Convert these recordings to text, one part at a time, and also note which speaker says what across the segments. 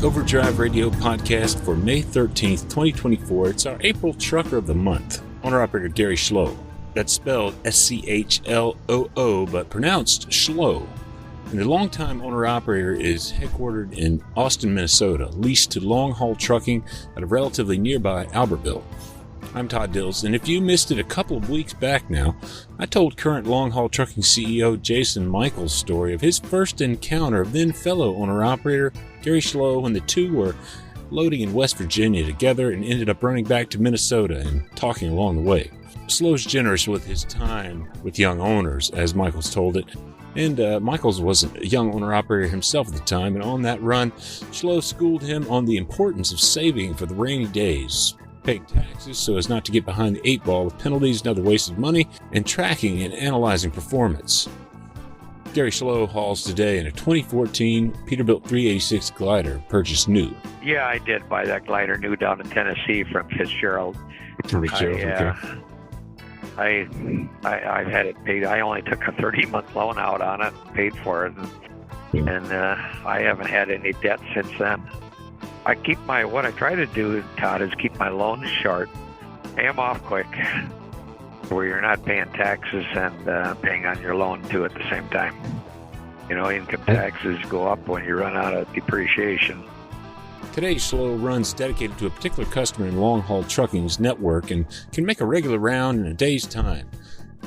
Speaker 1: Overdrive Radio podcast for May 13th, 2024. It's our April Trucker of the Month. Owner-operator Gary Schloo. That's spelled S-C-H-L-O-O, but pronounced Schloo. And the longtime owner-operator is headquartered in Austin, Minnesota, leased to long-haul trucking out of relatively nearby Albertville. I'm Todd Dills, and if you missed it a couple of weeks back now, I told current long-haul trucking CEO Jason Michels' story of his first encounter of then-fellow owner-operator Gary Schloo when the two were loading in West Virginia together and ended up running back to Minnesota and talking along the way. Schloo's generous with his time with young owners, as Michels told it, and Michels was a young owner-operator himself at the time, and on that run, Schloo schooled him on the importance of saving for the rainy days, paying taxes so as not to get behind the eight ball with penalties and other wasted money, and tracking and analyzing performance. Gary Schloo hauls today in a 2014 Peterbilt 386 glider purchased new.
Speaker 2: Yeah, I did buy that glider new down in Tennessee from Fitzgerald. I've had it paid. I only took a 30-month loan out on it, paid for it, and I haven't had any debt since then. What I try to do, Todd, is keep my loans short, pay them off quick, where you're not paying taxes and paying on your loan too at the same time. You know, income taxes go up when you run out of depreciation.
Speaker 1: Today, Schloo runs dedicated to a particular customer in long-haul trucking's network and can make a regular round in a day's time,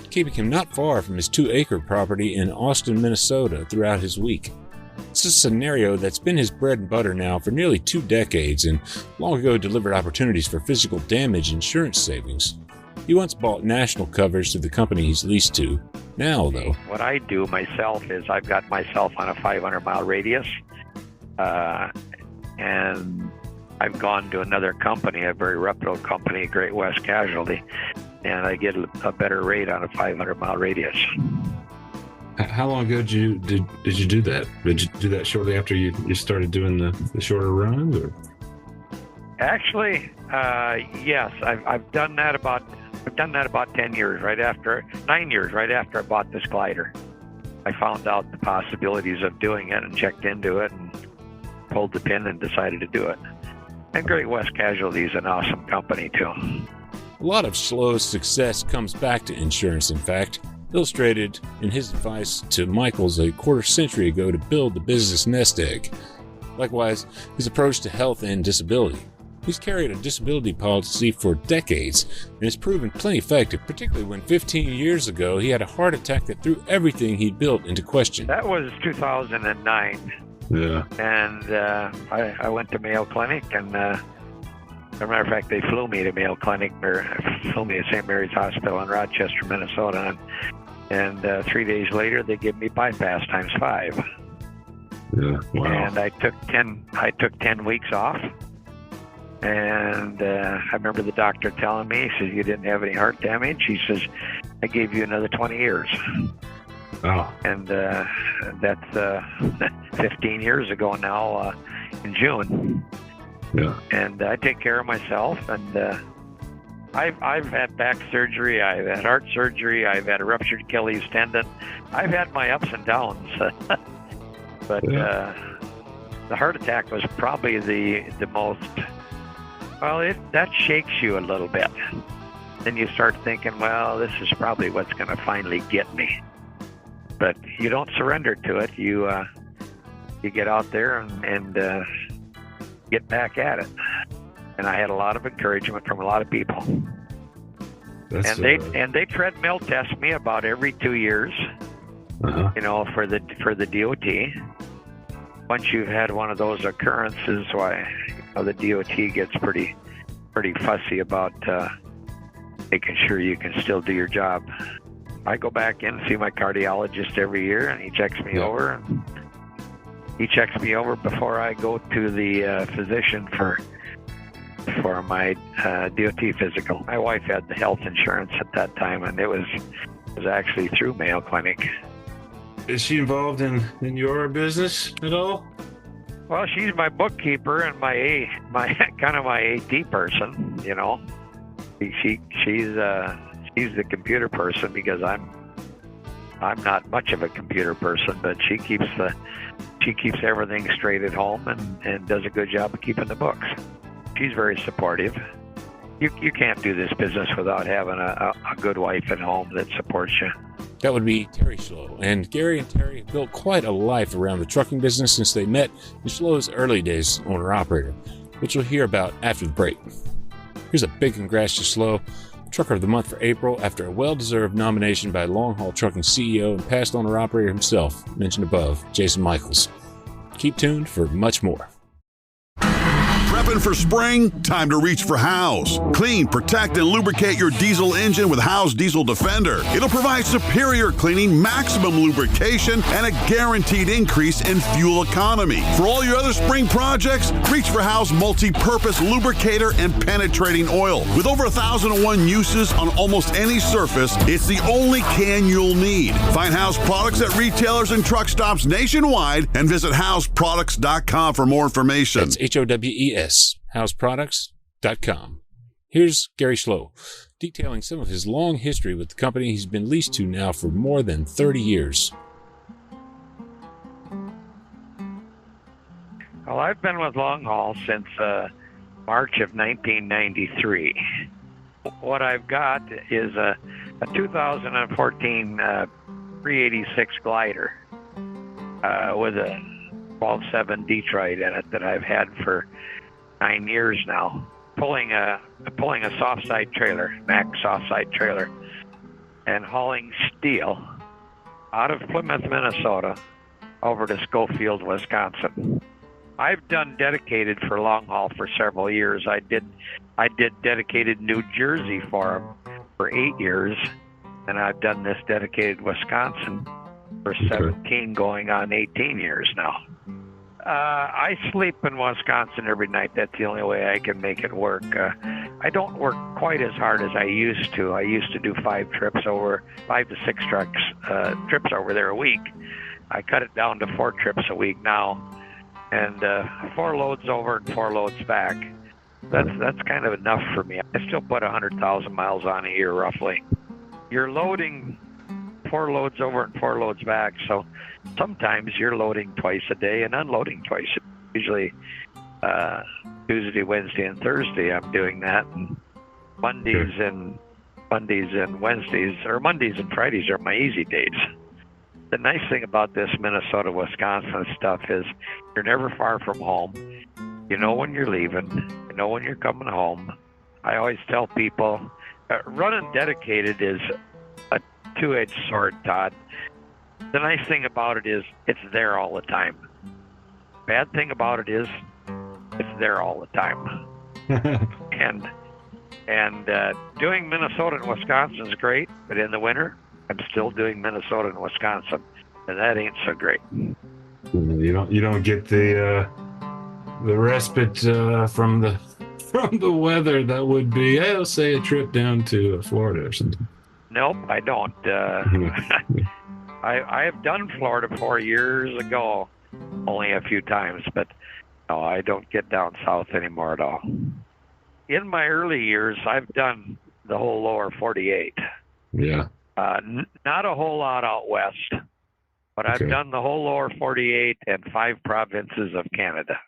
Speaker 1: keeping him not far from his 2-acre property in Austin, Minnesota throughout his week. It's a scenario that's been his bread and butter now for nearly 2 decades and long ago delivered opportunities for physical damage insurance savings. He once bought national coverage through the company he's leased to. Now, though,
Speaker 2: what I do myself is I've got myself on a 500-mile radius, and I've gone to another company, a very reputable company, Great West Casualty, and I get a better rate on a 500-mile radius.
Speaker 1: How long ago did you do that? Did you do that shortly after you started doing the shorter runs? Or?
Speaker 2: Actually, yes, I've done that about 9 years right after I bought this glider. I found out the possibilities of doing it and checked into it and pulled the pin and decided to do it. And Great West Casualty is an awesome company too.
Speaker 1: A lot of Schloo's success comes back to insurance, in fact, illustrated in his advice to Michels a quarter-century ago to build the business nest egg. Likewise, his approach to health and disability. He's carried a disability policy for decades and has proven plenty effective, particularly when 15 years ago he had a heart attack that threw everything he'd built into question.
Speaker 2: That was 2009.
Speaker 1: Yeah.
Speaker 2: And I went to Mayo Clinic, and as a matter of fact, they flew me to Mayo Clinic, or flew me to St. Mary's Hospital in Rochester, Minnesota, and 3 days later they gave me bypass times 5.
Speaker 1: Yeah, wow.
Speaker 2: And I took 10 weeks off, and I remember the doctor telling me, he says, "You didn't have any heart damage." He says, "I gave you another 20 years."
Speaker 1: Oh.
Speaker 2: And that's 15 years ago now, in June.
Speaker 1: Yeah.
Speaker 2: And I take care of myself, and I've had back surgery, I've had heart surgery, I've had a ruptured Achilles tendon. I've had my ups and downs, but the heart attack was probably the most. Well, that shakes you a little bit. Then you start thinking, well, this is probably what's going to finally get me. But you don't surrender to it. You get out there and get back at it. And I had a lot of encouragement from a lot of people. They treadmill test me about every 2 years.
Speaker 1: Uh-huh.
Speaker 2: You know, for the DOT. Once you've had one of those occurrences, the DOT gets pretty fussy about making sure you can still do your job. I go back in and see my cardiologist every year, and he checks me over. He checks me over before I go to the physician for my DOT physical. My wife had the health insurance at that time, and it was actually through Mayo Clinic.
Speaker 1: Is she involved in your business at all?
Speaker 2: Well, she's my bookkeeper and my kind of my AT person. You know, she's the computer person because I'm not much of a computer person, but she keeps she keeps everything straight at home and does a good job of keeping the books. She's very supportive. You can't do this business without having a good wife at home that supports you.
Speaker 1: That would be Terry Schloo. And Gary and Terry have built quite a life around the trucking business since they met in Schloo's early days owner-operator, which we'll hear about after the break. Here's a big congrats to Schloo, Trucker of the Month for April, after a well-deserved nomination by Long Haul Trucking CEO and past owner-operator himself, mentioned above, Jason Michels. Keep tuned for much more.
Speaker 3: Prepping for spring? Time to reach for Howes. Clean, protect, and lubricate your diesel engine with Howes Diesel Defender. It'll provide superior cleaning, maximum lubrication, and a guaranteed increase in fuel economy. For all your other spring projects, reach for Howes multi-purpose lubricator and penetrating oil. With over 1,001 uses on almost any surface, it's the only can you'll need. Find Howes products at retailers and truck stops nationwide and visit HowesProducts.com for more information.
Speaker 1: That's HOWES, HowesProducts.com. Here's Gary Schloo, detailing some of his long history with the company he's been leased to now for more than 30 years.
Speaker 2: Well, I've been with Long Haul since March of 1993. What I've got is a 2014 386 glider with a 12.7 Detroit in it that I've had for 9 years now, pulling a soft side trailer, Mack soft side trailer, and hauling steel out of Plymouth, Minnesota, over to Schofield, Wisconsin. I've done dedicated for Long Haul for several years. I did dedicated New Jersey for them for 8 years, and I've done this dedicated Wisconsin for 17 going on 18 years now. I sleep in Wisconsin every night. That's the only way I can make it work. I don't work quite as hard as I used to. I used to do 5 to 6 trips over there a week. I cut it down to 4 trips a week now, and 4 loads over and 4 loads back. That's kind of enough for me. I still put 100,000 miles on a year, roughly. You're loading 4 loads over and 4 loads back, so sometimes you're loading twice a day and unloading twice. Usually Tuesday, Wednesday, and Thursday I'm doing that. And Mondays and Wednesdays, or Mondays and Fridays are my easy days. The nice thing about this Minnesota, Wisconsin stuff is you're never far from home. You know when you're leaving. You know when you're coming home. I always tell people, running dedicated is a two-edged sword, Todd. The nice thing about it is it's there all the time. Bad thing about it is it's there all the time. and doing Minnesota and Wisconsin is great, but in the winter, I'm still doing Minnesota and Wisconsin, and that ain't so great.
Speaker 4: You don't get the respite from the weather that would be, I'll say, a trip down to Florida or something.
Speaker 2: Nope, I don't. I have done Florida 4 years ago, only a few times, but no, I don't get down south anymore at all. In my early years, I've done the whole lower 48.
Speaker 4: Yeah.
Speaker 2: Not a whole lot out west, but I've done the whole lower 48 and 5 provinces of Canada.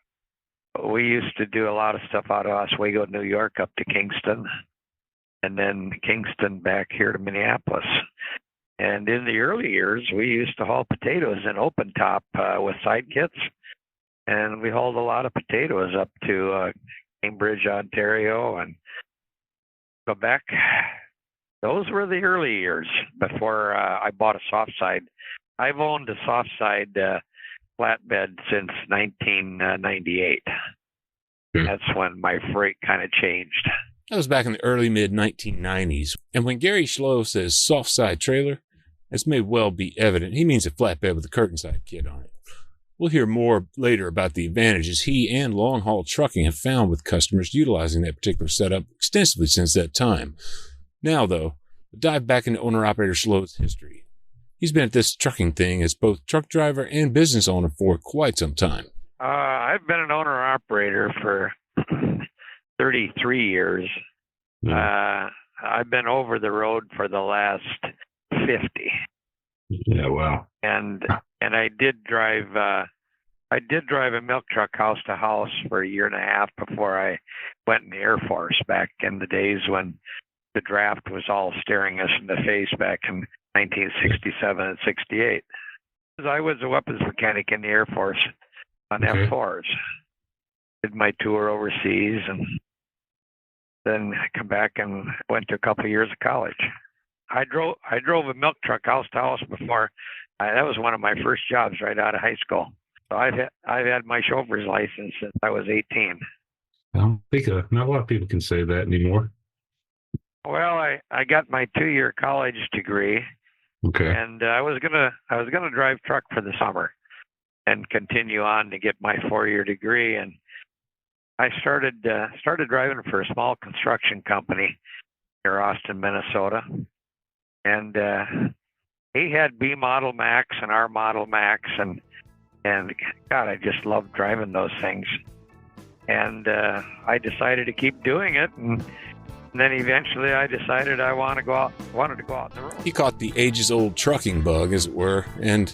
Speaker 2: We used to do a lot of stuff out of Oswego, New York, up to Kingston, and then Kingston back here to Minneapolis. And in the early years, we used to haul potatoes in open top with side kits, and we hauled a lot of potatoes up to Cambridge, Ontario, and Quebec. Those were the early years before I bought a soft side. I've owned a soft side flatbed since 1998. That's when my freight kind of changed.
Speaker 1: That was back in the early mid-1990s. And when Gary Schloo says soft side trailer, as may well be evident, he means a flatbed with a curtain side kit on it. We'll hear more later about the advantages he and Long Haul Trucking have found with customers utilizing that particular setup extensively since that time. Now, though, we'll dive back into owner-operator Schloo's history. He's been at this trucking thing as both truck driver and business owner for quite some time.
Speaker 2: I've been an owner-operator for 33 years. I've been over the road for the last 50.
Speaker 4: Yeah, wow.
Speaker 2: And I did drive I did drive a milk truck house to house for a year and a half before I went in the Air Force back in the days when the draft was all staring us in the face back in 1967 and 68. I was a weapons mechanic in the Air Force on F4s. Did my tour overseas and then I come back and went to a couple of years of college. I drove a milk truck house to house before. That was one of my first jobs right out of high school. So I've had my chauffeur's license since I was 18.
Speaker 4: I don't think not a lot of people can say that anymore.
Speaker 2: Well, I got my 2-year college degree.
Speaker 4: Okay.
Speaker 2: And I was gonna drive truck for the summer and continue on to get my 4-year degree. And I started driving for a small construction company near Austin, Minnesota. And he had B model Max and R model Max, and God, I just loved driving those things. And I decided to keep doing it, and then eventually I decided I wanted to go out on the road.
Speaker 1: He caught the ages-old trucking bug, as it were, and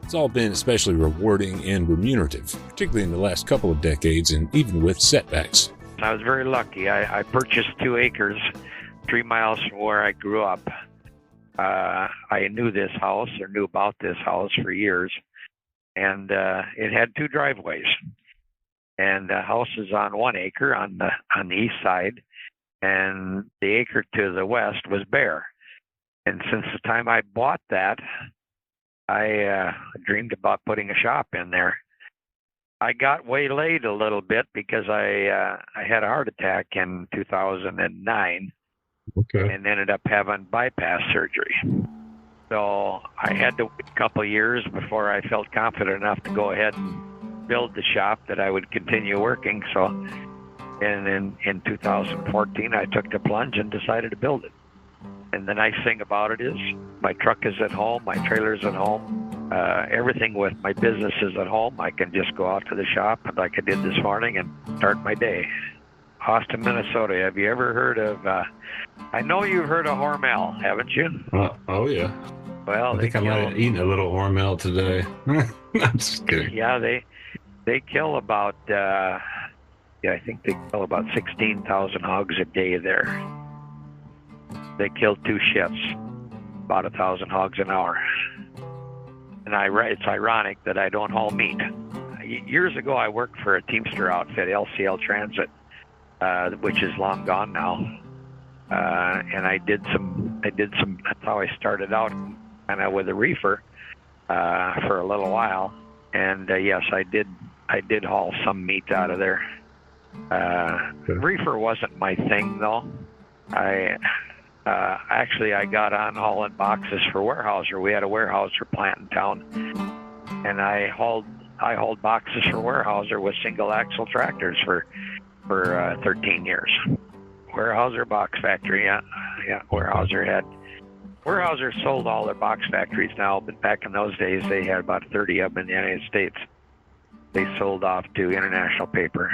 Speaker 1: it's all been especially rewarding and remunerative, particularly in the last couple of decades, and even with setbacks.
Speaker 2: I was very lucky. I purchased 2 acres, 3 miles from where I grew up. I knew this house, or knew about this house for years, and it had 2 driveways. And the house is on 1 acre on the east side, and the acre to the west was bare. And since the time I bought that, I dreamed about putting a shop in there. I got waylaid a little bit because I had a heart attack in 2009.
Speaker 4: Okay.
Speaker 2: And ended up having bypass surgery. So I had to wait a couple of years before I felt confident enough to go ahead and build the shop that I would continue working. So in 2014, I took the plunge and decided to build it. And the nice thing about it is my truck is at home, my trailer's at home, everything with my business is at home. I can just go out to the shop like I did this morning and start my day. Austin, Minnesota. Have you ever heard of, I know you've heard of Hormel, haven't you?
Speaker 4: Oh, yeah.
Speaker 2: Well,
Speaker 4: I think I might have eaten a little Hormel today. I'm just kidding.
Speaker 2: Yeah, they kill about, I think they kill about 16,000 hogs a day there. They kill 2 shifts, about 1,000 hogs an hour. And it's ironic that I don't haul meat. Years ago, I worked for a Teamster outfit, LCL Transit, which is long gone now. And I did some, that's how I started out, kind of with a reefer, for a little while. And yes, I did haul some meat out of there. Reefer wasn't my thing though. I got on hauling boxes for Weyerhaeuser. We had a Weyerhaeuser plant in town, and I hauled boxes for Weyerhaeuser with single axle tractors for 13 years. Weyerhaeuser box factory, yeah. Weyerhaeuser sold all their box factories now, but back in those days they had about 30 of them in the United States. They sold off to International Paper.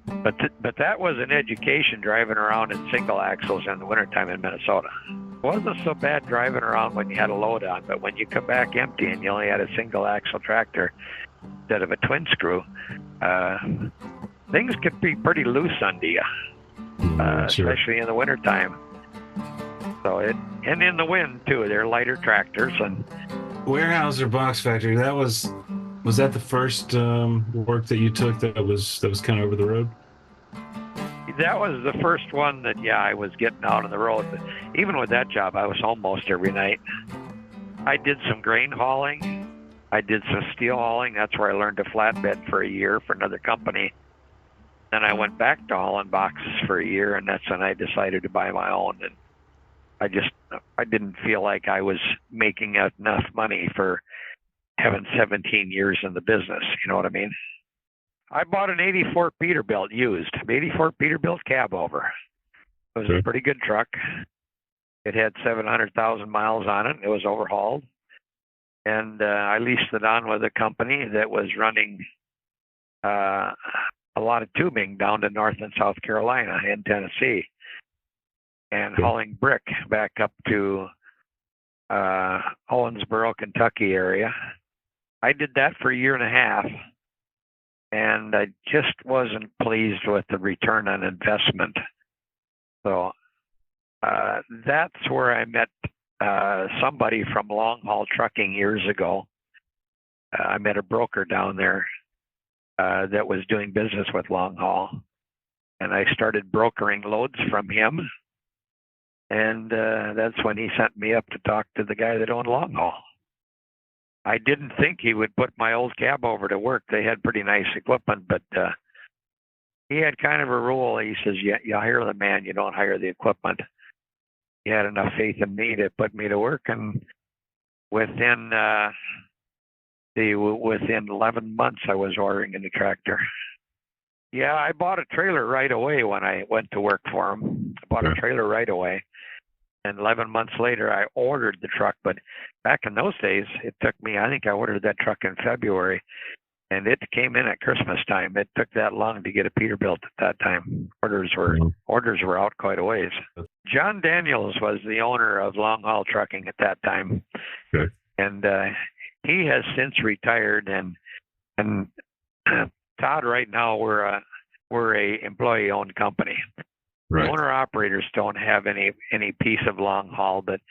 Speaker 2: But that was an education, driving around in single axles in the wintertime in Minnesota. It wasn't so bad driving around when you had a load on, but when you come back empty and you only had a single axle tractor instead of a twin screw, things could be pretty loose under you,
Speaker 4: Sure.
Speaker 2: especially in the wintertime. So and in the wind too. They're lighter tractors. And
Speaker 4: Weyerhaeuser box factory. Was that the first work that you took that was kind of over the road?
Speaker 2: that was the first one that I was getting out on the road. But even with that job, I was home most every night. I did some grain hauling. I did some steel hauling. That's where I learned to flatbed for a year for another company. Then I went back to hauling boxes for a year, and that's when I decided to buy my own. And I didn't feel like I was making enough money for having 17 years in the business. You know what I mean? I bought an 84 Peterbilt used, 84 Peterbilt cab over. It was a pretty good truck. It had 700,000 miles on it. It was overhauled. And I leased it on with a company that was running a lot of tubing down to North and South Carolina and Tennessee, and hauling brick back up to Owensboro, Kentucky area. I did that for a year and a half. and I just wasn't pleased with the return on investment. So that's where I met somebody from long haul trucking years ago. I met a broker down there that was doing business with long haul, and I started brokering loads from him. And that's when he sent me up to talk to the guy that owned long haul. I didn't think he would put my old cab over to work. They had pretty nice equipment, but he had kind of a rule. He says, you hire the man, you don't hire the equipment. He had enough faith in me to put me to work, and within 11 months, I was ordering a new tractor. Yeah, I bought a trailer right away when I went to work for him. I bought a trailer right away. And 11 months later, I ordered the truck. But back in those days, it took me, I think I ordered that truck in February, and it came in at Christmas time. It took that long to get a Peterbilt at that time. Orders were out quite a ways. John Daniels was the owner of Long Haul Trucking at that time.
Speaker 3: Okay.
Speaker 2: And he has since retired, and Todd, right now we're a employee-owned company.
Speaker 3: Right.
Speaker 2: Owner-operators don't have any piece of long haul, but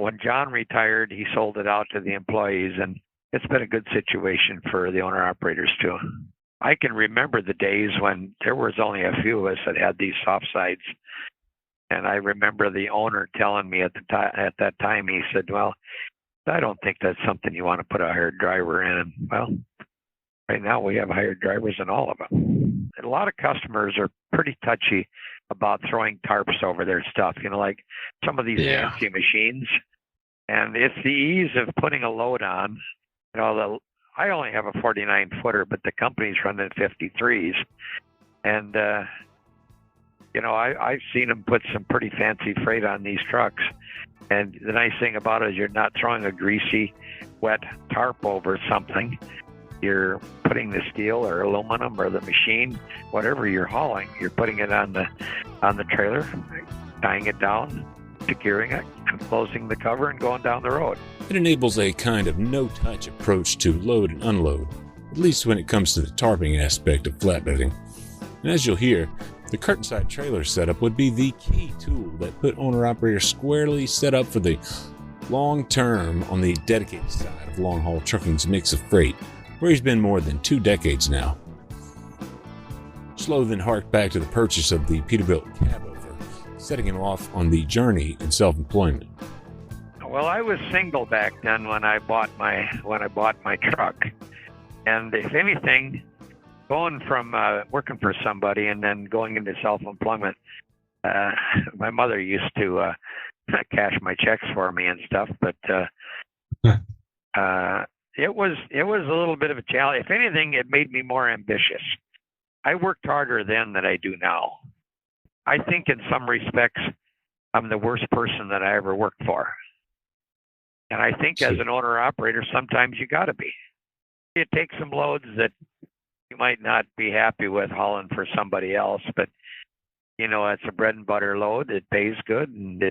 Speaker 2: when John retired, he sold it out to the employees, and it's been a good situation for the owner-operators too. I can remember the days when there was only a few of us that had these soft sides, and I remember the owner telling me at that time, he said, well, I don't think that's something you want to put a hired driver in. And, well, right now we have hired drivers in all of them. And a lot of customers are pretty touchy about throwing tarps over their stuff, like some of these fancy machines. And it's the ease of putting a load on. I only have a 49-footer, but the company's running 53s. And, I've seen them put some pretty fancy freight on these trucks. And the nice thing about it is you're not throwing a greasy, wet tarp over something. You're putting the steel or aluminum or the machine, whatever you're hauling, you're putting it on the trailer, tying it down, securing it, and closing the cover and going down the road.
Speaker 1: It enables a kind of no-touch approach to load and unload, at least when it comes to the tarping aspect of flatbedding. And as you'll hear, the curtain-side trailer setup would be the key tool that put owner-operators squarely set up for the long term on the dedicated side of long-haul trucking's mix of freight, where he's been more than 2 decades now. Schloo then harked back to the purchase of the Peterbilt cabover, setting him off on the journey in self-employment.
Speaker 2: Well, I was single back then when I bought my truck, and if anything, going from working for somebody and then going into self-employment, my mother used to cash my checks for me and stuff, but it was a little bit of a challenge. If anything, it made me more ambitious. I worked harder then than I do now. I think in some respects, I'm the worst person that I ever worked for. And I think as an owner-operator, sometimes you got to be. You take some loads that you might not be happy with hauling for somebody else, but, it's a bread and butter load. It pays good, and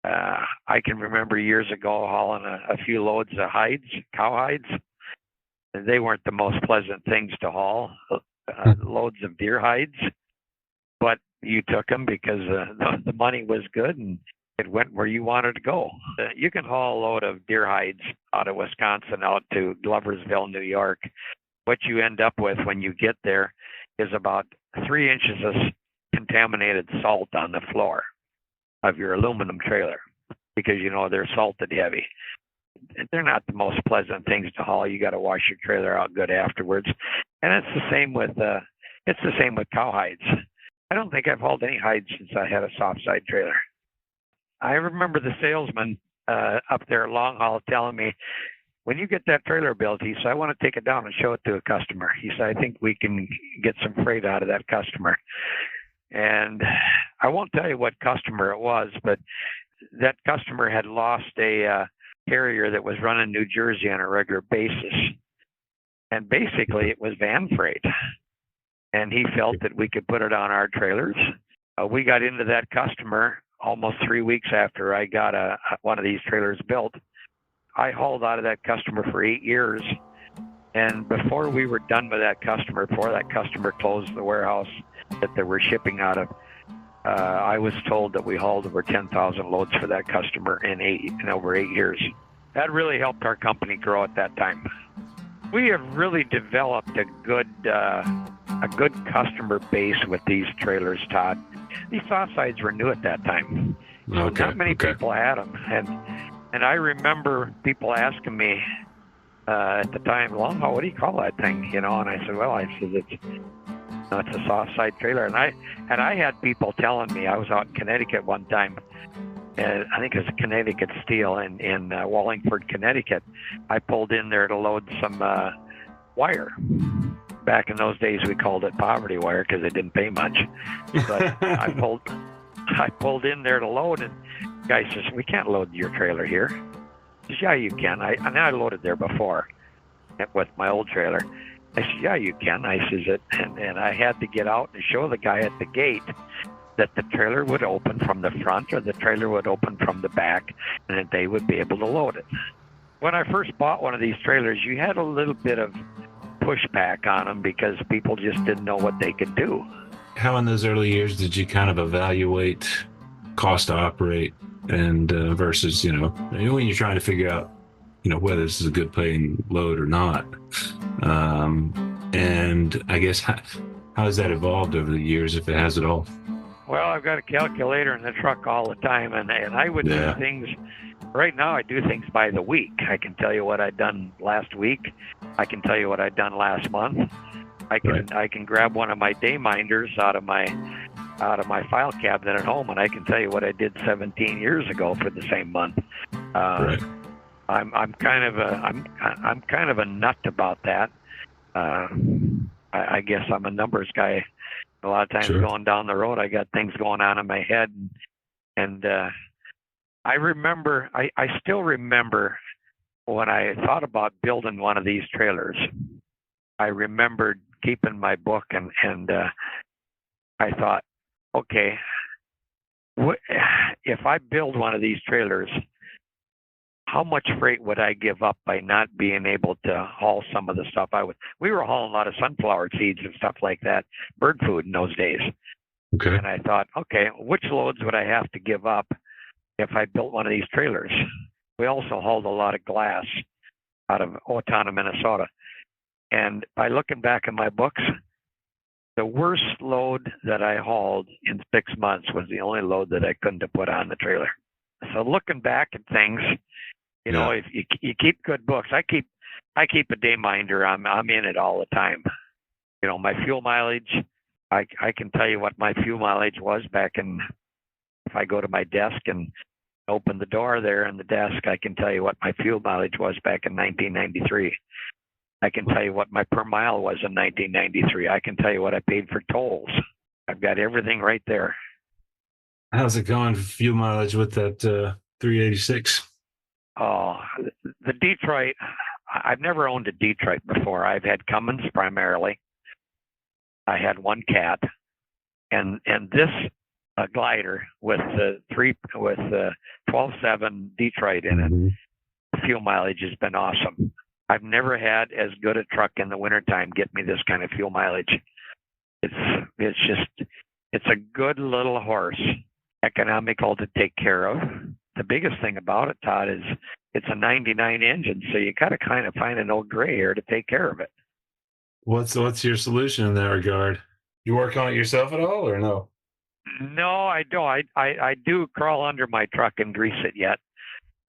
Speaker 2: I can remember years ago hauling a few loads of cow hides. They weren't the most pleasant things to haul, loads of deer hides, but you took them because the money was good and it went where you wanted to go. You can haul a load of deer hides out of Wisconsin out to Gloversville, New York. What you end up with when you get there is about 3 inches of contaminated salt on the floor of your aluminum trailer because, they're salted heavy. They're not the most pleasant things to haul. You got to wash your trailer out good afterwards. And it's the same with cow hides. I don't think I've hauled any hides since I had a soft side trailer. I remember the salesman up there at Long Haul telling me, when you get that trailer built, he said, I want to take it down and show it to a customer. He said, I think we can get some freight out of that customer. And I won't tell you what customer it was, but that customer had lost a carrier that was running New Jersey on a regular basis. And basically it was van freight. And he felt that we could put it on our trailers. We got into that customer almost 3 weeks after I got one of these trailers built. I hauled out of that customer for 8 years, And before we were done with that customer, before that customer closed the warehouse that they were shipping out of, I was told that we hauled over 10,000 loads for that customer in over 8 years. That really helped our company grow at that time. We have really developed a good customer base with these trailers, Todd. These sawsides were new at that time.
Speaker 4: Okay.
Speaker 2: Not many people had them, and I remember people asking me at the time, "Long haul, what do you call that thing?" And I said, "Well, it's a soft side trailer." And I had people telling me, I was out in Connecticut one time, and I think it was Connecticut Steel in Wallingford, Connecticut. I pulled in there to load some wire. Back in those days, we called it poverty wire because it didn't pay much. But I pulled in there to load, and the guy says, "We can't load your trailer here." I says, "Yeah, you can." I loaded there before with my old trailer. I said, "Yeah, you can." I says, and I had to get out and show the guy at the gate that the trailer would open from the front or the trailer would open from the back, and that they would be able to load it. When I first bought one of these trailers, you had a little bit of pushback on them because people just didn't know what they could do.
Speaker 4: How in those early years did you kind of evaluate cost to operate and versus, when you're trying to figure out, whether this is a good paying load or not? And I guess how has that evolved over the years, if it has at all?
Speaker 2: Well, I've got a calculator in the truck all the time, and I would do things. Right now, I do things by the week. I can tell you what I've done last week. I can tell you what I've done last month. I can grab one of my day minders out of my file cabinet at home, and I can tell you what I did 17 years ago for the same month. I'm kind of a nut about that. I guess I'm a numbers guy. A lot of times going down the road, I got things going on in my head, and I still remember when I thought about building one of these trailers. I remembered keeping my book, and I thought, okay, if I build one of these trailers, how much freight would I give up by not being able to haul some of the stuff we were hauling a lot of sunflower seeds and stuff like that, bird food in those days.
Speaker 4: Okay.
Speaker 2: And I thought, okay, which loads would I have to give up if I built one of these trailers? We also hauled a lot of glass out of Owatonna, Minnesota. And by looking back in my books, the worst load that I hauled in 6 months was the only load that I couldn't have put on the trailer. So looking back at things, if you keep good books, I keep a day minder. I'm in it all the time. My fuel mileage, I can tell you what my fuel mileage was back in. If I go to my desk and open the door there in the desk, I can tell you what my fuel mileage was back in 1993. I can tell you what my per mile was in 1993. I can tell you what I paid for tolls. I've got everything right there.
Speaker 4: How's it going for fuel mileage with that 386?
Speaker 2: Oh, the Detroit, I've never owned a Detroit before. I've had Cummins primarily. I had one Cat, and this glider with the 12.7 Detroit in it. Fuel mileage has been awesome. I've never had as good a truck in the wintertime get me this kind of fuel mileage. It's a good little horse, economical to take care of. The biggest thing about it, Todd, is it's a 99 engine, so you got to kind of find an old gray hair to take care of it.
Speaker 4: What's your solution in that regard? You work on it yourself at all, or no?
Speaker 2: No, I don't. I do crawl under my truck and grease it yet.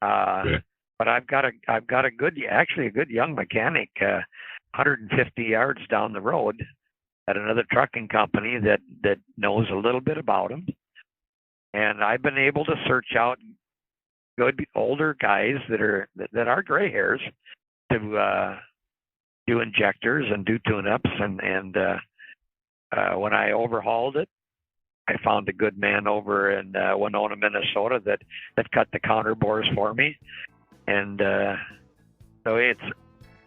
Speaker 2: But I've got a good young mechanic, 150 yards down the road, at another trucking company that knows a little bit about them, and I've been able to search out good older guys that are gray hairs to do injectors and do tune-ups, and when I overhauled it, I found a good man over in Winona, Minnesota that cut the counter bores for me. And so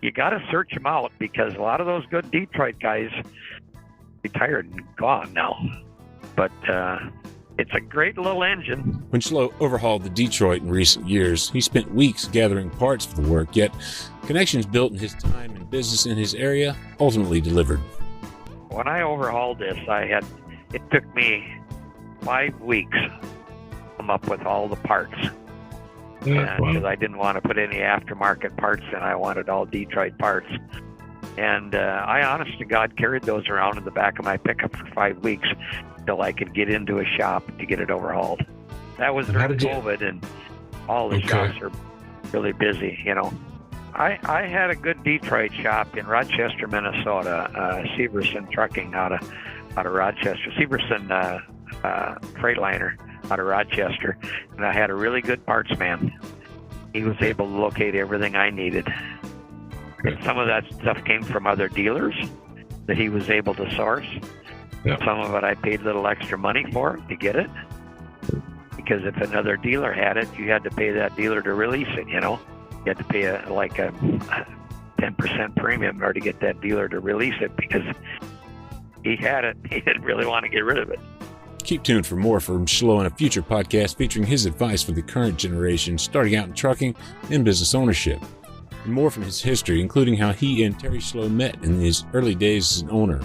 Speaker 2: you got to search them out, because a lot of those good Detroit guys retired and gone now. But It's a great little engine.
Speaker 1: When Schloo overhauled the Detroit in recent years, he spent weeks gathering parts for the work, yet connections built in his time and business in his area ultimately delivered.
Speaker 2: When I overhauled this, it took me 5 weeks to come up with all the parts. Because I didn't want to put any aftermarket parts in. I wanted all Detroit parts. And I, honest to God, carried those around in the back of my pickup for 5 weeks till I could get into a shop to get it overhauled. That was during COVID, and all the shops are really busy, you know. I had a good Detroit shop in Rochester, Minnesota, Severson Trucking out of Rochester, Severson Freightliner out of Rochester, and I had a really good parts man. He was able to locate everything I needed. And some of that stuff came from other dealers that he was able to source.
Speaker 4: Yeah.
Speaker 2: Some of it I paid a little extra money for to get it, because if another dealer had it, you had to pay that dealer to release it, you know. You had to pay a 10% premium in order to get that dealer to release it, because he had it. He didn't really want to get rid of it.
Speaker 1: Keep tuned for more from Schloo in a future podcast featuring his advice for the current generation starting out in trucking and business ownership, and more from his history, including how he and Terry Schloo met in his early days as an owner.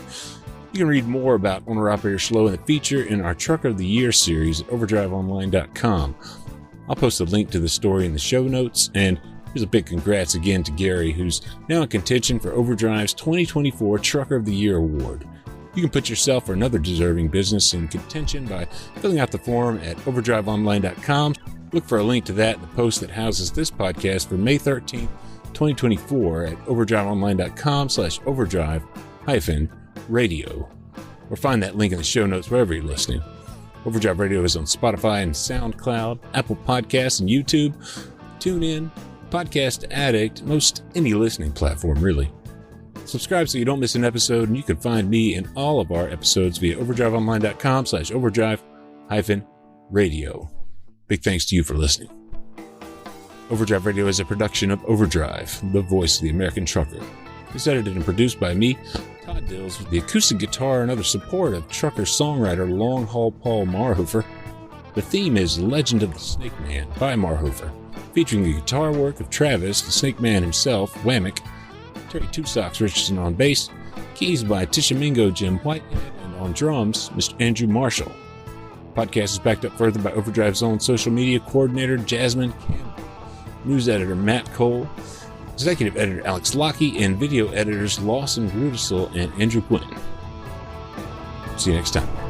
Speaker 1: You can read more about owner-operator Schloo in the feature in our Trucker of the Year series at overdriveonline.com. I'll post a link to the story in the show notes, and here's a big congrats again to Gary, who's now in contention for Overdrive's 2024 Trucker of the Year Award. You can put yourself or another deserving business in contention by filling out the form at overdriveonline.com. Look for a link to that in the post that houses this podcast for May 13th, 2024 at overdriveonline.com/overdrive-radio. Or find that link in the show notes wherever you're listening. Overdrive Radio is on Spotify and SoundCloud, Apple Podcasts and YouTube, TuneIn, Podcast Addict, most any listening platform, really. Subscribe so you don't miss an episode, and you can find me in all of our episodes via overdriveonline.com/overdrive-radio. Big thanks to you for listening. Overdrive Radio is a production of Overdrive, the voice of the American trucker. It's edited and produced by me, Todd Dills, with the acoustic guitar and other support of trucker songwriter Long Haul Paul Marhofer. The theme is Legend of the Snake Man by Marhofer, featuring the guitar work of Travis, the Snake Man himself, Whammock, Terry Two Socks Richardson on bass, keys by Tishomingo Jim Whitehead, and on drums, Mr. Andrew Marshall. The podcast is backed up further by Overdrive's own social media coordinator, Jasmine Campbell, news editor, Matt Cole, executive editor, Alex Lockey, and video editors, Lawson Rudisell and Andrew Quinn. See you next time.